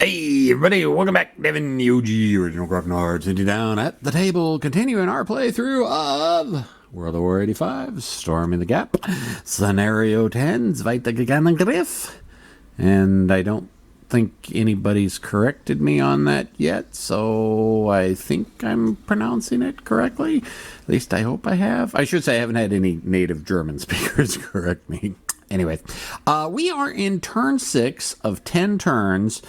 Hey everybody, welcome back. Devin, the OG original Grognard, sitting down at the table, continuing our playthrough of World of War 85, Storming the Gap, Scenario 10, Zweite Gegenangriff. And I don't think anybody's corrected me on that yet, so I think I'm pronouncing it correctly. At least I hope I have. I should say I haven't had any native German speakers correct me. Anyway, we are in turn 6 of 10 turns.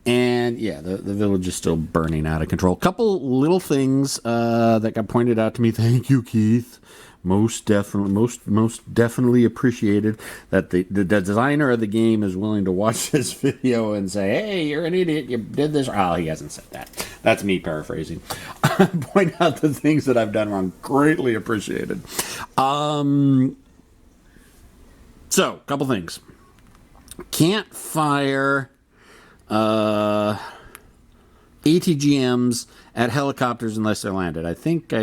And yeah, the village is still burning out of control. Couple little things that got pointed out to me. Thank you, Keith. Most definitely appreciated that the designer of the game is willing to watch this video and say, "Hey, you're an idiot. You did this." Oh, he hasn't said that. That's me paraphrasing. Point out the things that I've done wrong. Greatly appreciated. So, couple things. Can't fire ATGMs at helicopters unless they're landed. I think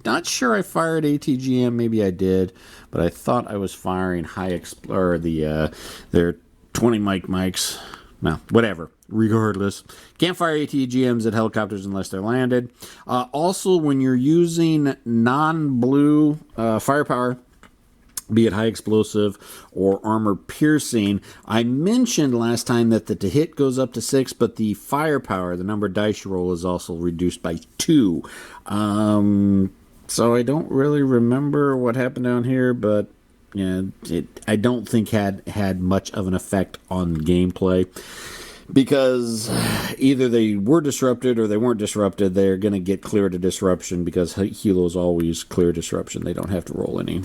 not sure I fired ATGM. Maybe I did, but I thought I was firing their 20 mics. Well, whatever. Regardless, can't fire ATGMs at helicopters unless they're landed. Also, when you're using non-blue firepower, be it high explosive or armor piercing, I mentioned last time that the to hit goes up to 6, but the firepower, the number of dice you roll, is also reduced by 2. So I don't really remember what happened down here, but yeah, I don't think had much of an effect on gameplay. Because either they were disrupted or they weren't disrupted, they're going to get clear to disruption because helos always clear disruption. They don't have to roll any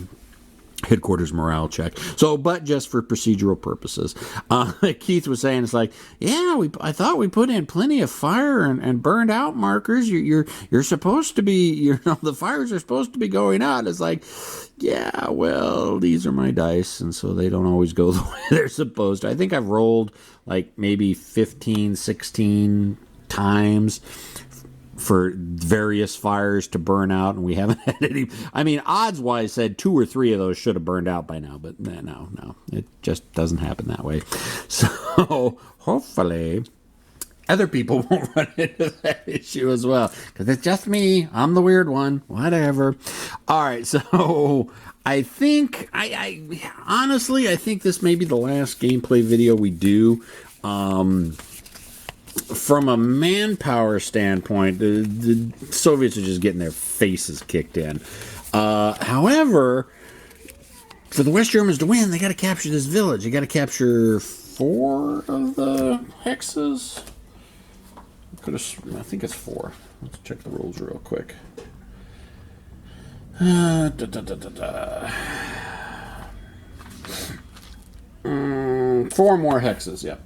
headquarters morale check. So, but just for procedural purposes. Keith was saying, it's like, yeah, I thought we put in plenty of fire and burned out markers. You're supposed to be, the fires are supposed to be going out. It's like, yeah, well, these are my dice, and so they don't always go the way they're supposed to. I think I've rolled like maybe 15, 16 times for various fires to burn out, and we haven't had any. I mean, odds-wise, said 2 or 3 of those should have burned out by now, but no, it just doesn't happen that way. So hopefully other people won't run into that issue as well, because it's just me. I'm the weird one. Whatever. All right, so I think I honestly think this may be the last gameplay video we do. From a manpower standpoint, the Soviets are just getting their faces kicked in. However, for the West Germans to win, they got to capture this village. They got to capture 4 of the hexes. I think it's 4. Let's check the rules real quick. 4 more hexes, yep.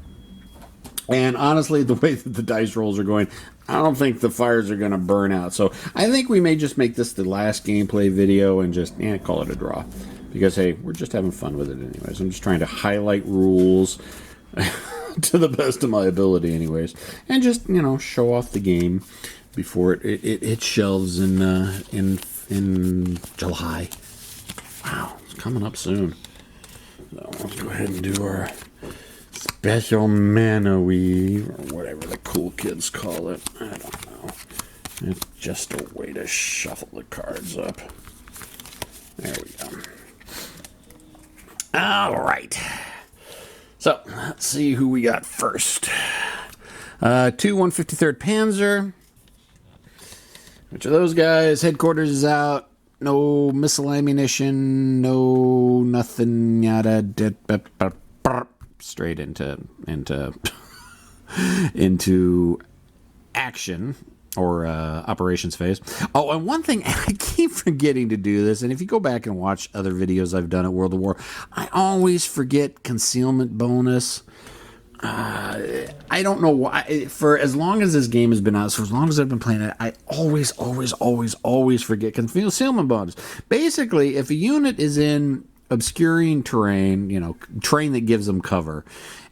And honestly, the way that the dice rolls are going, I don't think the fires are going to burn out. So I think we may just make this the last gameplay video and just call it a draw. Because, hey, we're just having fun with it anyways. I'm just trying to highlight rules to the best of my ability anyways. And just, show off the game before it hits shelves in July. Wow, it's coming up soon. So let's go ahead and do our special mana weave, or whatever the cool kids call it. I don't know. It's just a way to shuffle the cards up. There we go. All right. So, let's see who we got first. 2 153rd Panzer. Which of those guys? Headquarters is out. No missile ammunition. No nothing. Yada. Straight into action or operations phase. Oh, and one thing, I keep forgetting to do this, and if you go back and watch other videos I've done at World of War, I always forget concealment bonus. I don't know why. For as long as this game has been out, so as long as I've been playing it, I always forget concealment bonus. Basically, if a unit is in obscuring terrain, terrain that gives them cover,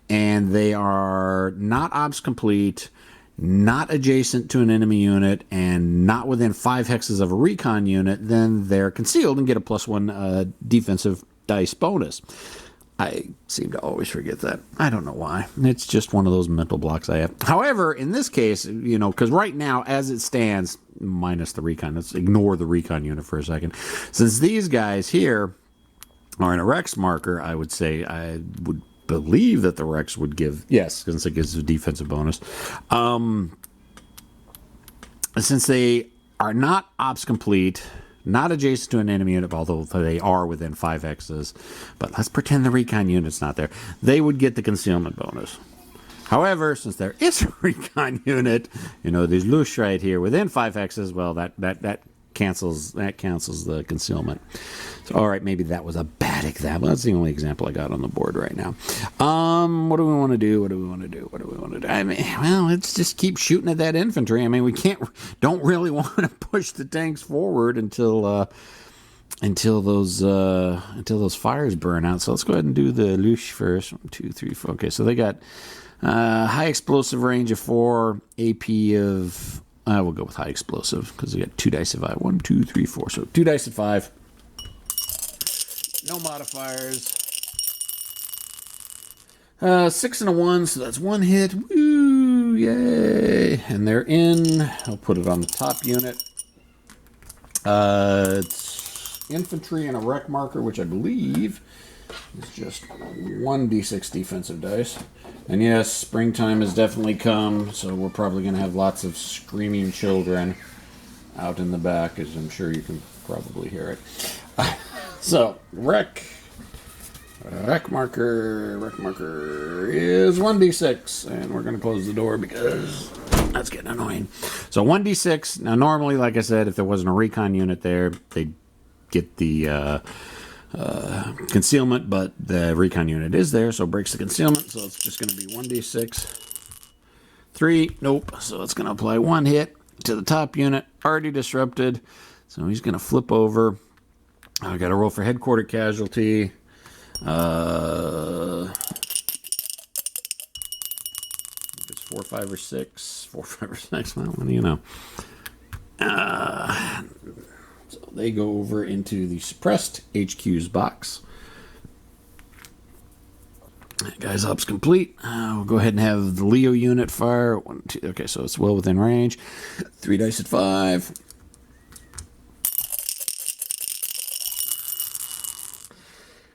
and they are not ops complete, not adjacent to an enemy unit, and not within 5 hexes of a recon unit, then they're concealed and get a +1 defensive dice bonus. I seem to always forget that. I don't know why. It's just one of those mental blocks I have. However, in this case, because right now, as it stands, minus the recon, let's ignore the recon unit for a second. Since these guys here are in a Rex marker, I would say I would believe that the Rex would give, yes, since it gives a defensive bonus. Since they are not ops complete, not adjacent to an enemy unit, although they are within 5x's, but let's pretend the recon unit's not there, they would get the concealment bonus. However, since there is a recon unit, there's Lush right here within 5x's, well, that cancels the concealment. So, all right, maybe that was a bad example. That's the only example I got on the board right now. What do we want to do? I mean, well, let's just keep shooting at that infantry. I mean, we don't really want to push the tanks forward until those fires burn out. So let's go ahead and do the Lush first. 1, 2, 3, 4. Okay, so they got high explosive range of 4, AP of. We'll go with high explosive because we got 2 dice at 5. 1, 2, 3, 4. So 2 dice at 5. No modifiers. 6 and a 1, so that's 1 hit. Woo! Yay! And they're in. I'll put it on the top unit. It's infantry and a wreck marker, which I believe is just 1d6 defensive dice. And yes, springtime has definitely come, so we're probably going to have lots of screaming children out in the back, as I'm sure you can probably hear it. So, wreck marker is 1d6, and we're going to close the door because that's getting annoying. So 1d6. Now, normally, like I said, if there wasn't a recon unit there, they'd get the concealment, but the recon unit is there, so it breaks the concealment. So it's just going to be 1d6. 3, nope. So it's going to apply 1 hit to the top unit, already disrupted. So he's going to flip over. I got to roll for headquarter casualty. If it's 4, 5, or 6. 4, 5, or 6. Well, what do you know? So they go over into the suppressed HQ's box. That guy's ops complete. We'll go ahead and have the Leo unit fire. 1, 2. Okay, so it's well within range. 3 dice at 5.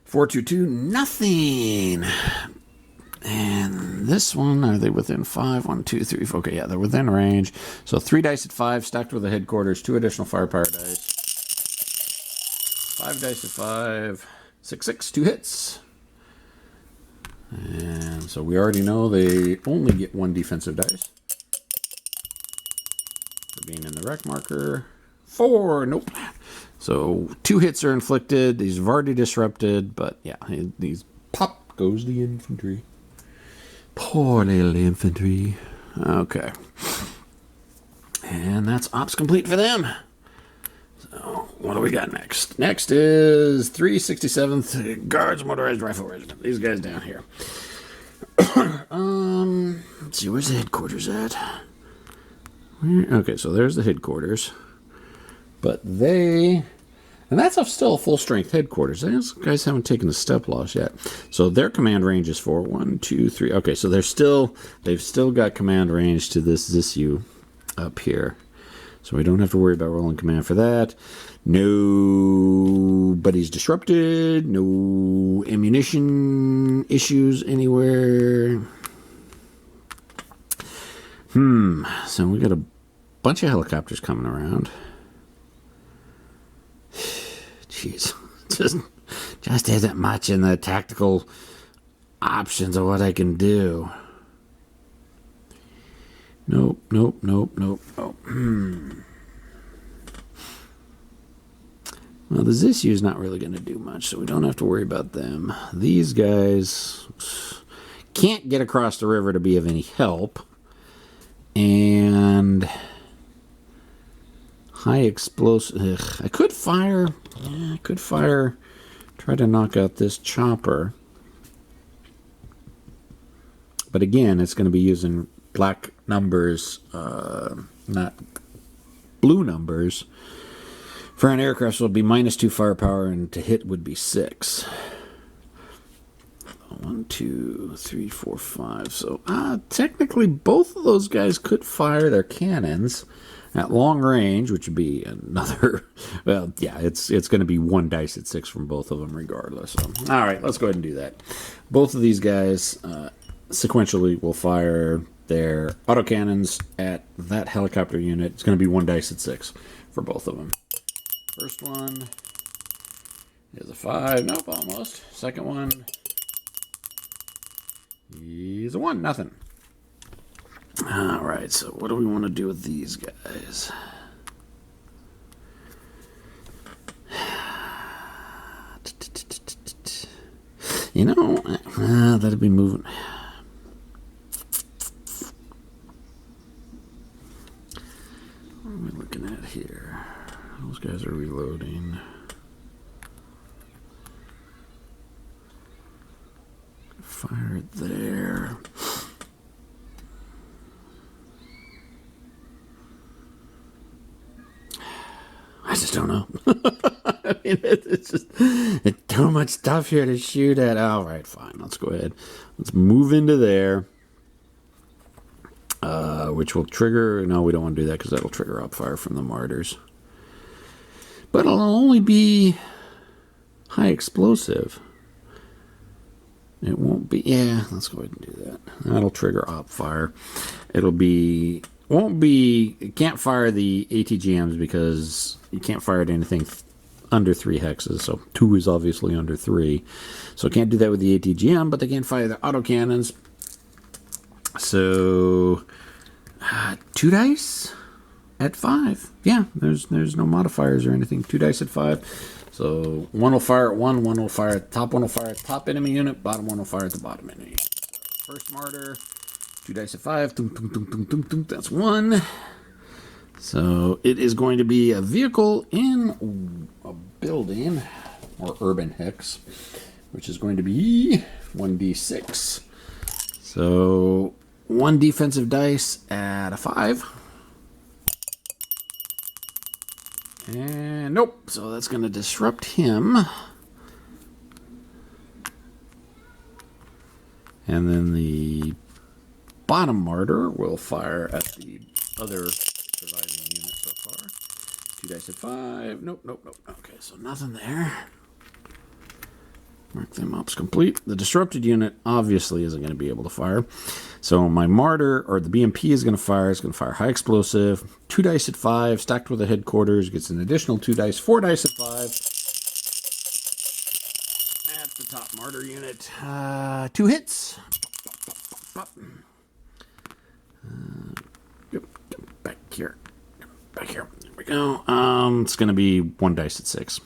4, 2, 2, nothing. And this one, are they within 5? 1, 2, 3, 4. Okay, yeah, they're within range. So 3 dice at 5, stacked with the headquarters, 2 additional firepower dice. 5 dice at 5, 6, 6, 2 hits. And so we already know they only get 1 defensive dice for being in the wreck marker. 4, nope. So 2 hits are inflicted. These have already disrupted, but yeah, these pop goes the infantry. Poor little infantry. Okay. And that's ops complete for them. So what do we got next? Next is 367th Guards Motorized Rifle Regiment. These guys down here. Let's see, where's the headquarters at? Okay, so there's the headquarters. But they... And that's still a full-strength headquarters. Those guys haven't taken the step loss yet. So their command range is 4. 1, 2, 3. Okay, so they've still got command range to this Zissou up here. So we don't have to worry about rolling command for that. Nobody's disrupted. No ammunition issues anywhere. So we got a bunch of helicopters coming around. Jeez, just isn't much in the tactical options of what I can do. Nope. Well, the Zissou is not really going to do much, so we don't have to worry about them. These guys can't get across the river to be of any help. And high explosive. I could fire. Yeah, I could fire. Try to knock out this chopper. But again, it's going to be using black numbers, not blue numbers. For an aircraft, so it would be -2 firepower, and to hit would be 6. 1, 2, 3, 4, 5. So technically both of those guys could fire their cannons at long range, which would be another, well, yeah, it's going to be 1 dice at 6 from both of them regardless. So, all right, let's go ahead and do that. Both of these guys sequentially will fire their autocannons at that helicopter unit. It's going to be 1 dice at 6 for both of them. First one is a 5. Nope, almost. Second one is a 1. Nothing. All right, so what do we want to do with these guys? You know, that'd be moving. What are we looking at here? Those guys are reloading. Fire it there. I just don't know. I mean, it's just it's too much stuff here to shoot at. All right, fine. Let's go ahead. Let's move into there, which will trigger. No, we don't want to do that because that'll trigger up fire from the martyrs. But it'll only be high explosive. It won't be. Yeah, let's go ahead and do that. That'll trigger op fire. It'll be. Won't be. It can't fire the ATGMs because you can't fire at anything under 3 hexes. So 2 is obviously under 3. So can't do that with the ATGM, but they can fire the autocannons. So 2 dice at 5. Yeah, there's no modifiers or anything. 2 dice at 5. So 1 will fire at 1, 1 will fire at the top, 1 will fire at the top enemy unit, bottom 1 will fire at the bottom enemy unit. First martyr, 2 dice at 5. That's 1. So it is going to be a vehicle in a building, or urban hex, which is going to be 1d6. So 1 defensive dice at a 5. And nope, so that's going to disrupt him. And then the bottom martyr will fire at the other surviving unit so far. 2 dice at 5. Nope. Okay, so nothing there. Mark them ops complete. The disrupted unit obviously isn't going to be able to fire. So my martyr, or the BMP, is going to fire. It's going to fire high explosive. 2 dice at 5, stacked with the headquarters. Gets an additional 2 dice. 4 dice at 5. At the top martyr unit. 2 hits. Back here. There we go. It's going to be 1 dice at 6.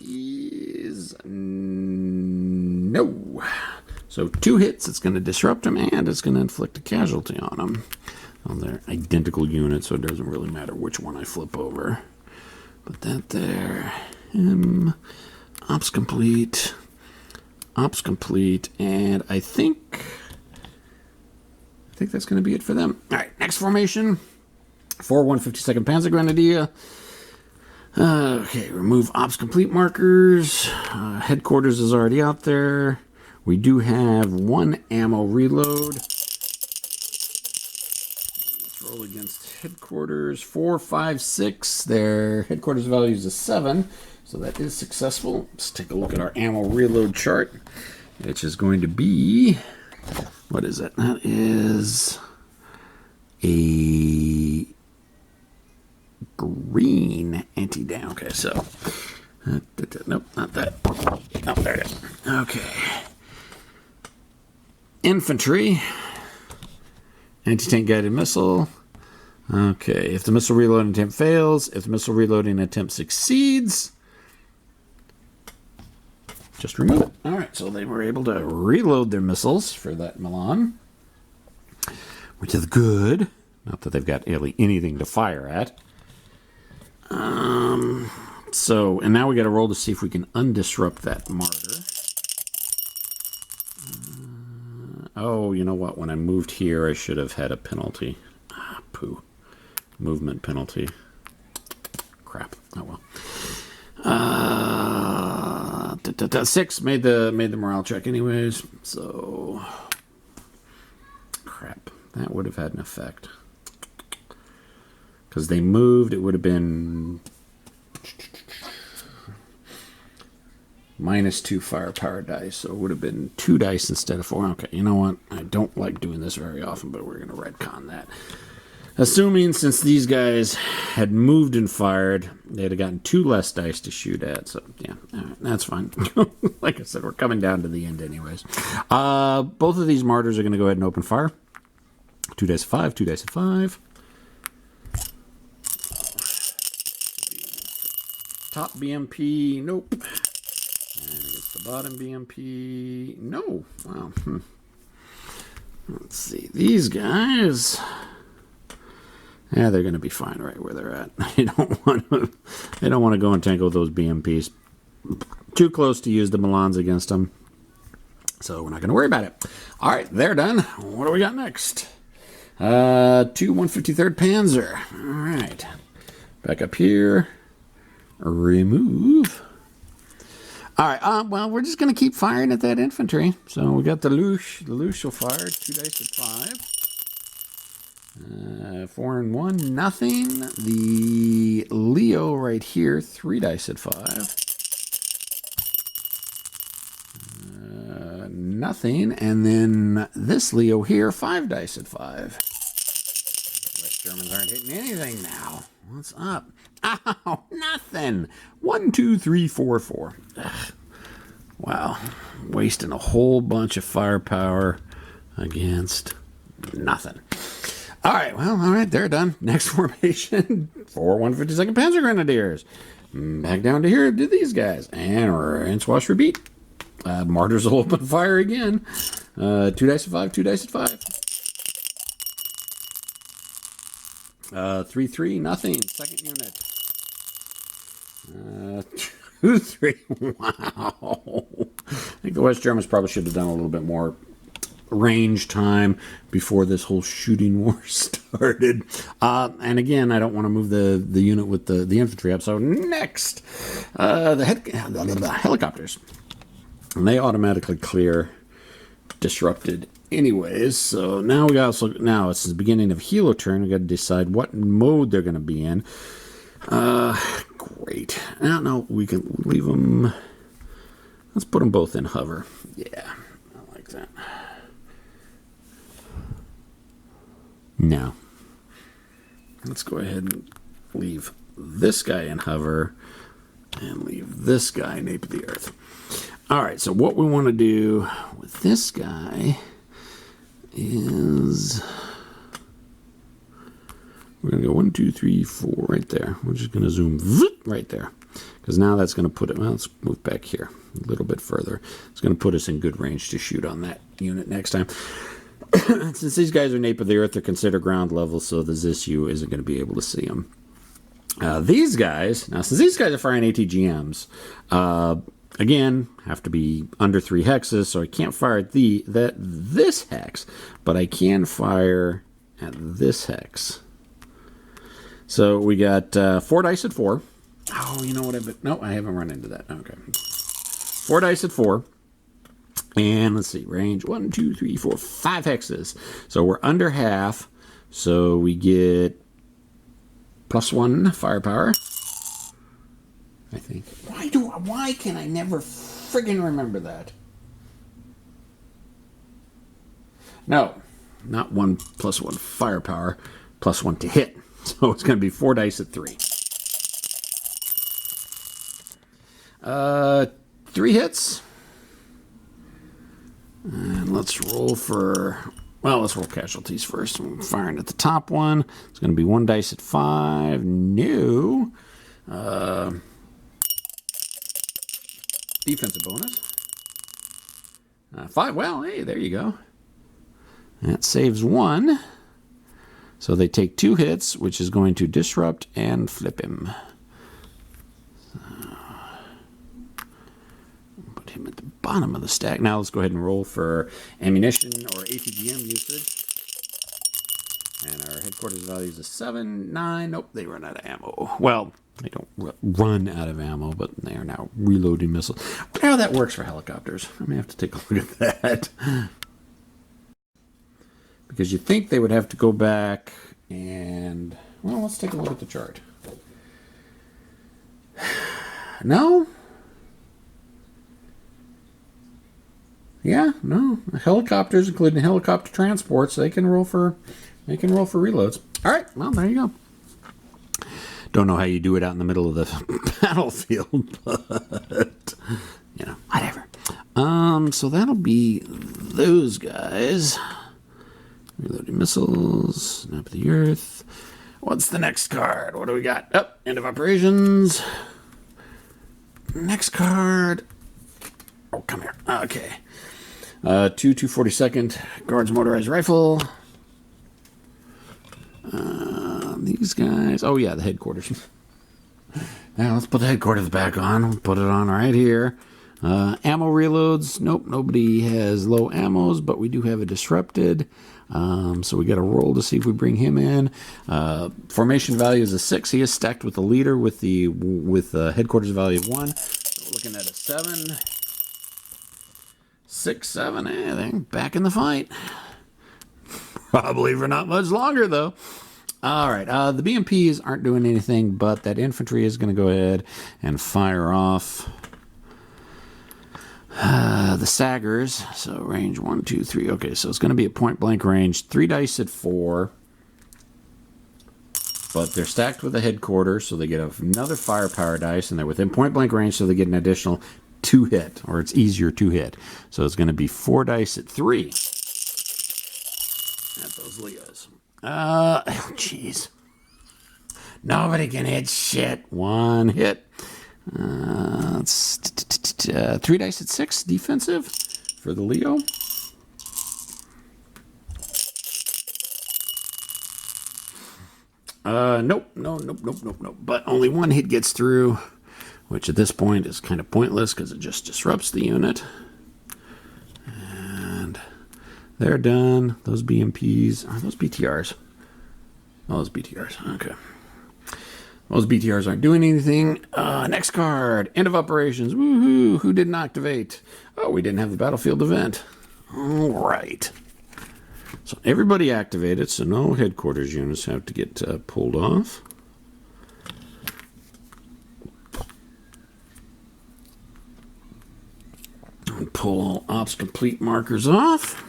Is no. So 2 hits, it's going to disrupt him, and it's going to inflict a casualty on him. Well, they're identical units, so it doesn't really matter which one I flip over. Put that there. Him. Ops complete. And I think that's going to be it for them. All right, next formation. 4 152nd Panzer Grenadier. Okay, remove ops complete markers. Headquarters is already out there. We do have 1 ammo reload. Let's roll against headquarters. 4, 5, 6. Their headquarters value is a 7, so that is successful. Let's take a look at our ammo reload chart, which is going to be, what is it? That is a green anti-down. Okay, so nope, not that. Oh, there it is. Okay. Infantry. Anti-tank guided missile. Okay, if the missile reloading attempt fails, if the missile reloading attempt succeeds, just remove it. All right, so they were able to reload their missiles for that Milan, which is good. Not that they've got really anything to fire at. And now we got to roll to see if we can undisrupt that martyr. Oh, you know what? When I moved here, I should have had a penalty. Poo. Movement penalty. Crap. Oh well. 6 made the morale check anyways. So crap, that would have had an effect because they moved. It would have been -2 firepower dice, so it would have been 2 dice instead of 4. Okay, you know what? I don't like doing this very often, but we're going to retcon that. Assuming since these guys had moved and fired, they'd have gotten 2 less dice to shoot at. So, yeah, all right, that's fine. Like I said, we're coming down to the end anyways. Both of these martyrs are going to go ahead and open fire. 2 dice of 5, 2 dice of 5. Top BMP, nope. And against the bottom BMP, no. Wow. Let's see. These guys, yeah, they're going to be fine right where they're at. They don't want to go and tangle with those BMPs. Too close to use the Milans against them. So we're not going to worry about it. All right, they're done. What do we got next? 2 153rd Panzer. All right. Back up here. Remove. All right, well, we're just going to keep firing at that infantry. So we got the Lush. The Lush will fire 2 dice at 5. 4 and 1, nothing. The Leo right here, 3 dice at 5. Nothing. And then this Leo here, 5 dice at 5. West Germans aren't hitting anything now. What's up? Ow, nothing. 1, 2, 3, 4, 4. Ugh. Wow. Wasting a whole bunch of firepower against nothing. All right, well, all right, they're done. Next formation, 4 152nd Panzer Grenadiers. Back down to here to these guys. And rinse, wash, repeat. Martyrs will open fire again. 2 dice at 5, 2 dice at 5. 3, 3, nothing. Second unit. 2, 3. Wow. I think the West Germans probably should have done a little bit more range time before this whole shooting war started. And again, I don't want to move the unit with the infantry up. So next, the helicopters. And they automatically clear disrupted anyways. So now now it's the beginning of helo turn. We got to decide what mode they're going to be in. Great. No, we can leave them. Let's put them both in hover. Yeah, I like that. Now, let's go ahead and leave this guy in hover and leave this guy nape of the earth. All right, so what we want to do with this guy is we're going to go 1, 2, 3, 4 right there. We're just going to zoom right there because now that's going to put it, well, let's move back here a little bit further. It's going to put us in good range to shoot on that unit next time. Since these guys are nape of the earth, they're considered ground level, so the ZSU isn't going to be able to see them. These guys, now since these guys are firing ATGMs, again, have to be under 3 hexes, so I can't fire at this hex, but I can fire at this hex. So we got 4 dice at 4. Oh, you know what? No, I haven't run into that. Okay. 4 dice at 4. And let's see, range 1, 2, 3, 4, 5 hexes. So we're under half. So we get +1 firepower. I think. Why can I never friggin' remember that? No, not 1 +1 firepower, +1 to hit. So it's going to be 4 dice at 3. 3 hits. And let's roll let's roll casualties first. I'm firing at the top one. It's going to be 1 dice at 5. No. Defensive bonus. 5. Well, hey, there you go. That saves 1. So they take 2 hits, which is going to disrupt and flip him. Put him at the bottom of the stack. Now let's go ahead and roll for ammunition or ATGM usage. And our headquarters value is a 7, 9. Nope, they run out of ammo. Well, They don't run out of ammo, but they are now reloading missiles. I wonder how that works for helicopters. I may have to take a look at that. Because you think they would have to go back and... Well, let's take a look at the chart. No? Yeah, no. Helicopters, including helicopter transports, they can roll for reloads. All right, well, there you go. Don't know how you do it out in the middle of the battlefield, but whatever. So that'll be those guys. Reloading missiles, snap of the earth. What's the next card? What do we got? Oh, end of operations. Next card. Oh, come here. Okay. 242nd Guards Motorized Rifle. These guys. Oh, yeah, the headquarters. Now, let's put the headquarters back on. We'll put it on right here. Ammo reloads. Nope, nobody has low ammos, but we do have a disrupted. So we got to roll to see if we bring him in. Formation value is a 6. He is stacked with the leader with the headquarters value of 1. So we're looking at a 7. 6, 7. I think back in the fight. Probably for not much longer, though. All right, the BMPs aren't doing anything, but that infantry is going to go ahead and fire off the Saggers. So range 1, 2, 3. Okay, so it's going to be at point blank range. 3 dice at 4. But they're stacked with the headquarters, so they get another firepower dice, and they're within point blank range, so they get an additional 2 hit, or it's easier to hit. So it's going to be 4 dice at 3. At those Leos. Oh, jeez. Nobody can hit shit. 1 hit. It's 3 dice at 6 defensive for the Leo. Nope. But only 1 hit gets through, which at this point is kind of pointless because it just disrupts the unit. And they're done. Those BMPs, are those BTRs? Oh, those BTRs. Okay. Those BTRs aren't doing anything. Next card. End of operations. Woohoo. Who didn't activate? Oh, we didn't have the battlefield event. All right. So everybody activated, so no headquarters units have to get pulled off. And pull all ops complete markers off.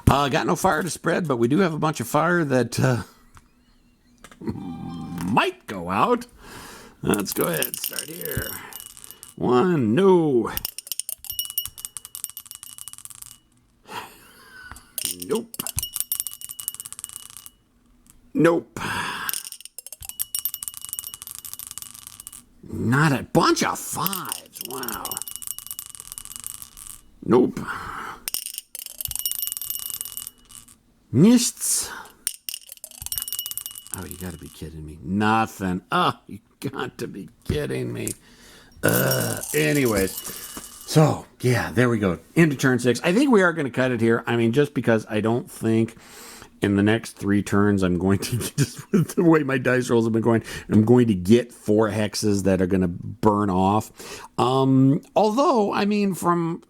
Got no fire to spread, but we do have a bunch of fire that might go out. Let's go ahead and start here. 1, no. Nope. Nope. Not a bunch of 5s. Wow. Nope. Nichts. Oh, you gotta be kidding me. Nothing. Oh, you got to be kidding me. Anyways. So, yeah, there we go. Into turn 6. I think we are going to cut it here. I mean, just because I don't think in the next 3 turns I'm going to, just with the way my dice rolls have been going, I'm going to get 4 hexes that are going to burn off. Although, I mean, from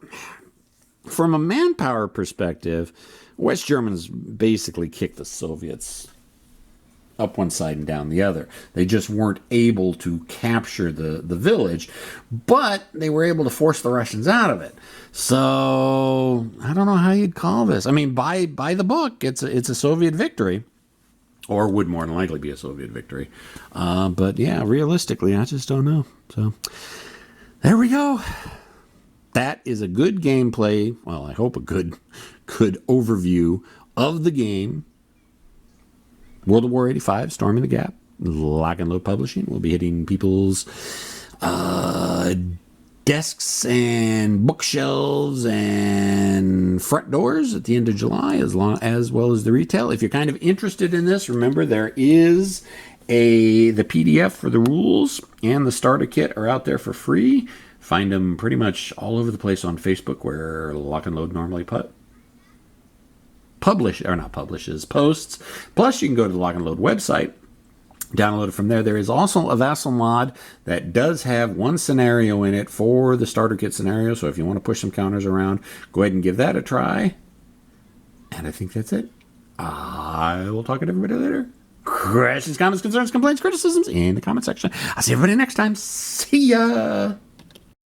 a manpower perspective, West Germans basically kicked the Soviets up one side and down the other. They just weren't able to capture the village, but they were able to force the Russians out of it. So I don't know how you'd call this. I mean, by the book, it's a Soviet victory, or would more than likely be a Soviet victory. But yeah, realistically, I just don't know. So there we go. That is a good gameplay. Well, I hope a good overview of the game. World of War 85, Storming the Gap, Lock and Load Publishing. We'll be hitting people's desks and bookshelves and front doors at the end of July, as well as the retail. If you're kind of interested in this, remember there is the PDF for the rules and the starter kit are out there for free. Find them pretty much all over the place on Facebook, where Lock and Load normally posts. Plus, you can go to the Lock and Load website Download it from there. There is also a Vassal mod that does have one scenario in it for the starter kit scenario. So if you want to push some counters around, go ahead and give that a try. And I think that's it. I will talk to everybody later. Questions, comments, concerns, complaints, criticisms in the comment section. I'll see everybody next time. See ya.